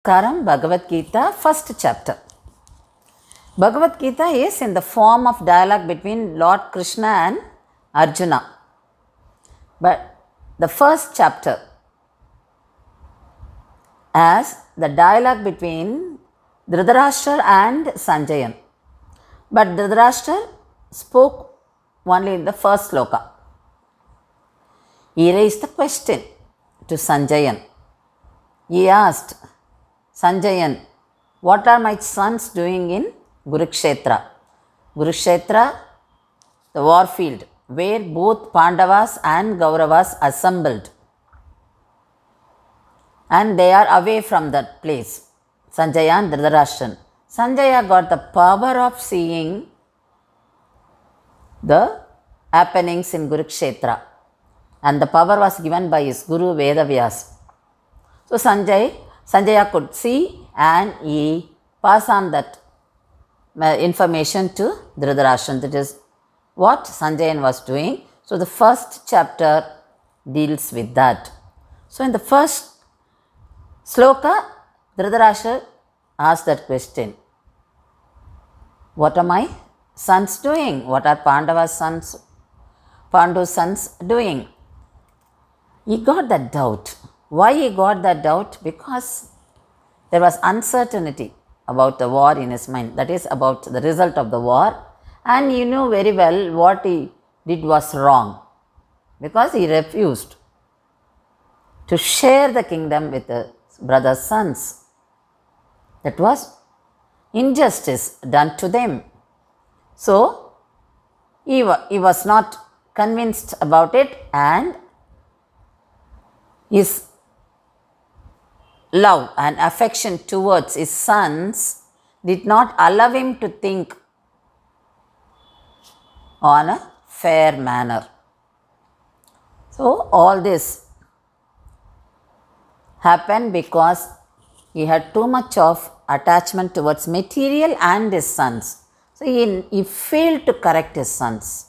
Karam Bhagavad Gita, first chapter. Bhagavad Gita is in the form of dialogue between Lord Krishna and Arjuna. But the first chapter as the dialogue between Dhritarashtra and Sanjayan. But Dhritarashtra spoke only in the first sloka. He raised the question to Sanjayan. He asked, Sanjayan, what are my sons doing in Kurukshetra? Kurukshetra, the war field, where both Pandavas and Kauravas assembled. And they are away from that place, Sanjaya and Dhritarashtra. Sanjaya got the power of seeing the happenings in Kurukshetra. And the power was given by his Guru Vedavyas. So Sanjaya could see and he passed on that information to Dhritarashtra. That is what Sanjayan was doing. So the first chapter deals with that. So in the first sloka, Dhritarashtra asked that question. What are my sons doing? What are Pandu's sons doing? He got that doubt. Why he got that doubt? Because there was uncertainty about the war in his mind. That is about the result of the war. And he knew very well what he did was wrong. Because he refused to share the kingdom with the brother's sons. That was injustice done to them. So, he was not convinced about it, and his love and affection towards his sons did not allow him to think on a fair manner. So, all this happened because he had too much of attachment towards material and his sons. So, he failed to correct his sons.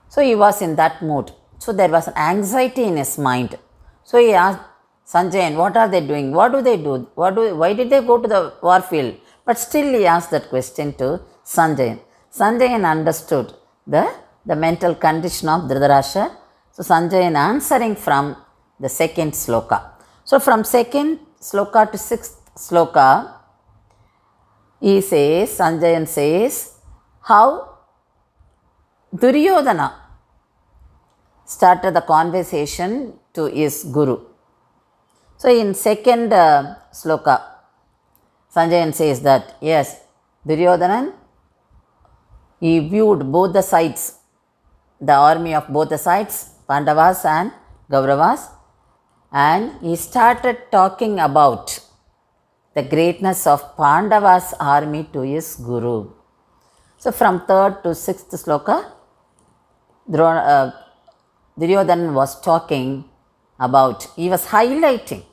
So, he was in that mood. So, there was an anxiety in his mind. So, he asked Sanjayan, what are they doing? What do they do? Why did they go to the war field? But still he asked that question to Sanjayan. Sanjayan understood the mental condition of Dhritarashtra. So, Sanjayan answering from the second sloka. So, from second sloka to sixth sloka, he says, Sanjayan says, how Duryodhana started the conversation to his guru. So, in second sloka, Sanjayan says that, yes, Duryodhana, he viewed both the sides, the army of both the sides, Pandavas and Kauravas, and he started talking about the greatness of Pandavas' army to his guru. So, from third to sixth sloka, Duryodhana was talking about, he was highlighting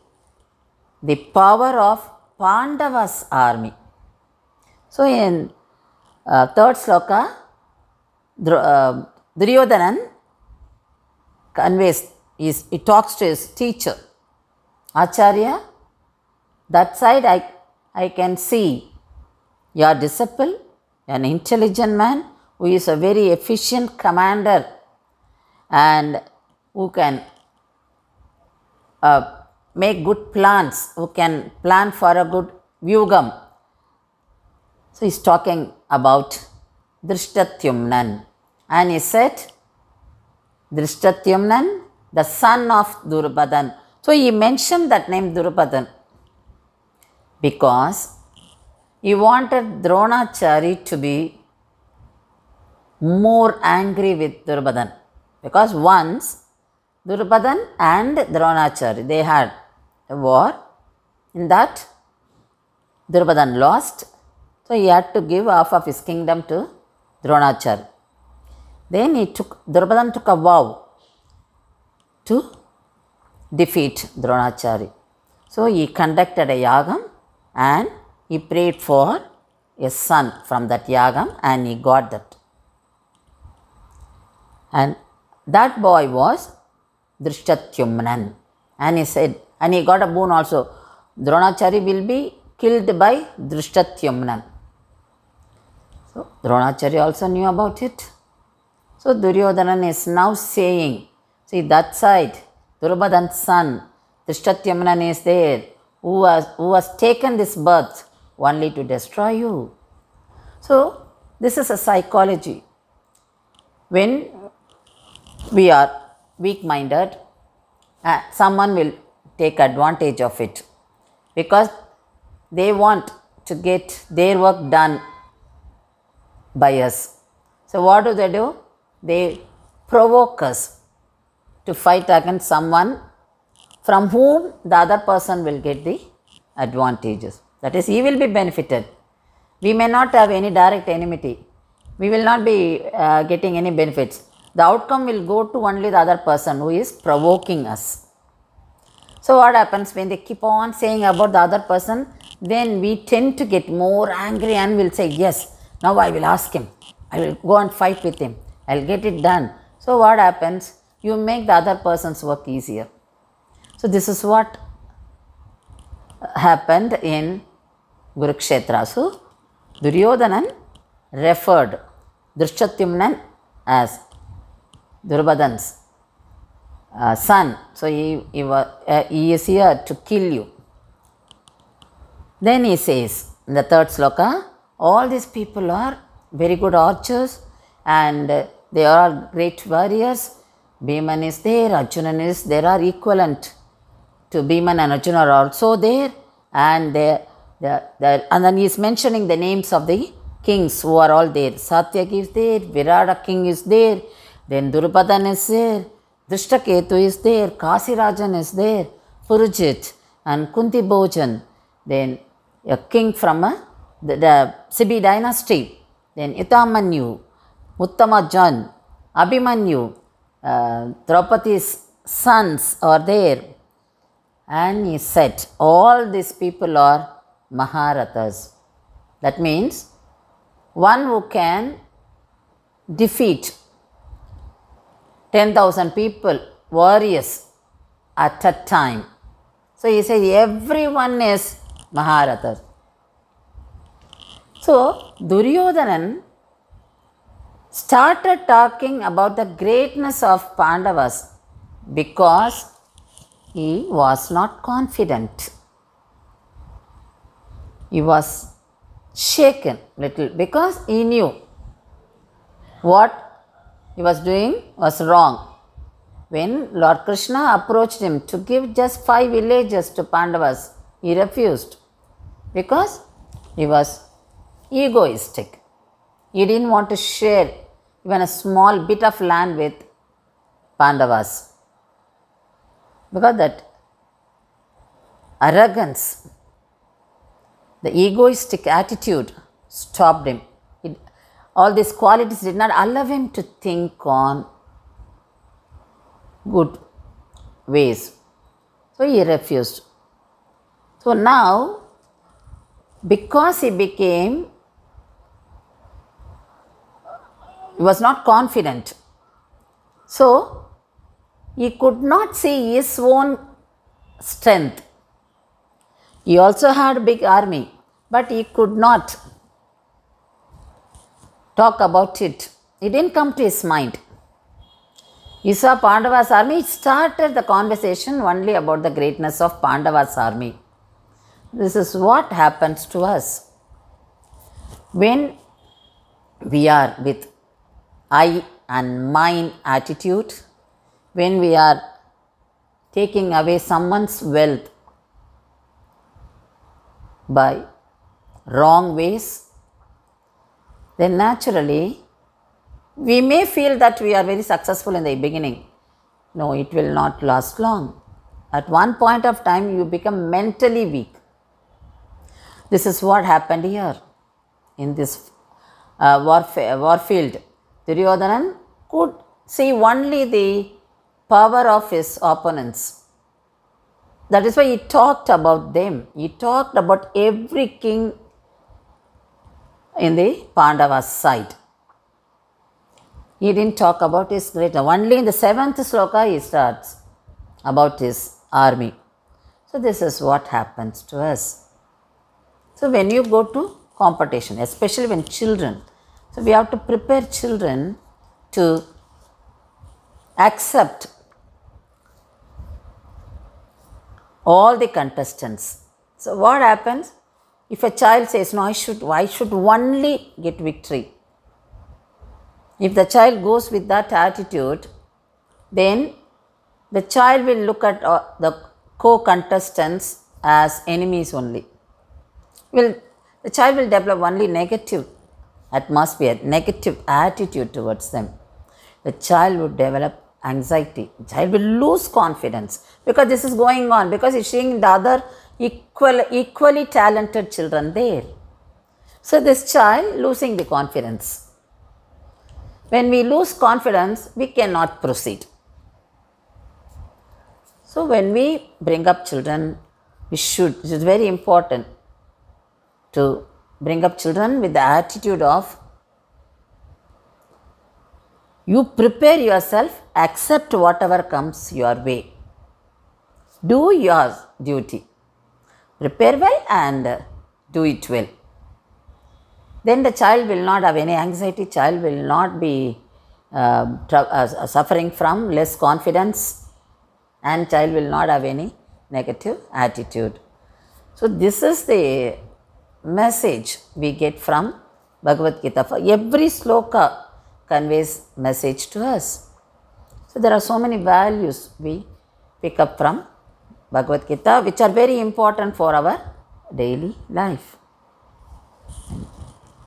the power of Pandavas' army. So, in third sloka, Duryodhana conveys, he talks to his teacher, Acharya, that side I can see your disciple, an intelligent man who is a very efficient commander and who can make good plans, who can plan for a good vyugam. So, he is talking about Drishtadyumna, and he said, Drishtadyumna, the son of Duryodhana. So, he mentioned that name Duryodhana because he wanted Dronachari to be more angry with Duryodhana. Because once Duryodhana and Dronachari, they had a war. In that, Duryodhana lost. So, he had to give half of his kingdom to Dronachari. Then Duryodhana took a vow to defeat Dronachari. So, he conducted a yagam and he prayed for a son from that yagam, and he got that. And that boy was Drishtadyumna. And he said, and he got a boon also. Dronachari will be killed by Drishtatyumna. So Dronachari also knew about it. So Duryodhana is now saying, see that side, Durubhadan's son, Drishtatyumna is there, who has taken this birth only to destroy you. So this is a psychology. When we are weak-minded, someone will take advantage of it because they want to get their work done by us. So what do? They provoke us to fight against someone from whom the other person will get the advantages. That is, he will be benefited. We may not have any direct enmity. We will not be getting any benefits. The outcome will go to only the other person who is provoking us. So what happens when they keep on saying about the other person, then we tend to get more angry and will say, yes, now I will ask him. I will go and fight with him. I will get it done. So what happens? You make the other person's work easier. So this is what happened in Kurukshetra. So Duryodhanan referred Drishtatyumna as Durubhadan's son. So he is here to kill you. Then he says in the third sloka, all these people are very good archers and they are great warriors. Bhiman is there, Arjunan is there, are equivalent to Bhiman and Arjuna are also there, and and then he is mentioning the names of the kings who are all there. Satyaki is there, Virata king is there, then Durubhadan is there, Drishtaketu is there, Kasirajan is there, Purujit and Kunti Bhojan, then a king from the Sibi dynasty, then Itamanyu, Uttamajan, Abhimanyu, Draupadi's sons are there. And he said, all these people are Maharathas. That means one who can defeat 10,000 people, warriors at a time. So he says everyone is Maharathas. So Duryodhanan started talking about the greatness of Pandavas because he was not confident. He was shaken little because he knew what he was doing was wrong. When Lord Krishna approached him to give just 5 villages to Pandavas, he refused because he was egoistic. He didn't want to share even a small bit of land with Pandavas. Because that arrogance, the egoistic attitude stopped him. All these qualities did not allow him to think on good ways. So he refused. So now, because he was not confident, so he could not see his own strength. He also had a big army, but he could not talk about it. It didn't come to his mind. He saw Pandava's army, he started the conversation only about the greatness of Pandava's army. This is what happens to us. When we are with I and mine attitude, when we are taking away someone's wealth by wrong ways, then naturally we may feel that we are very successful in the beginning. No, it will not last long. At one point of time, you become mentally weak. This is what happened here in this war field. Duryodhanan could see only the power of his opponents. That is why he talked about them. He talked about every king in the Pandava's side. He didn't talk about his greatness. Only in the 7th sloka he starts about his army. So So this is what happens to us. So when you go to competition, especially when children, so we have to prepare children to accept all the contestants. So what happens if a child says, no, I should only get victory. If the child goes with that attitude, then the child will look at the co-contestants as enemies only. The child will develop only negative atmosphere, negative attitude towards them. The child would develop anxiety. The child will lose confidence because this is going on, because he's seeing the other equally talented children there. So this child losing the confidence. When we lose confidence, we cannot proceed. So when we bring up children, it is very important to bring up children with the attitude of, you prepare yourself, accept whatever comes your way. Do your duty. Prepare well and do it well. Then the child will not have any anxiety, child will not be suffering from less confidence, and child will not have any negative attitude. So this is the message we get from Bhagavad Gita. For every sloka conveys message to us. So there are so many values we pick up from Bhagavad Gita, which are very important for our daily life.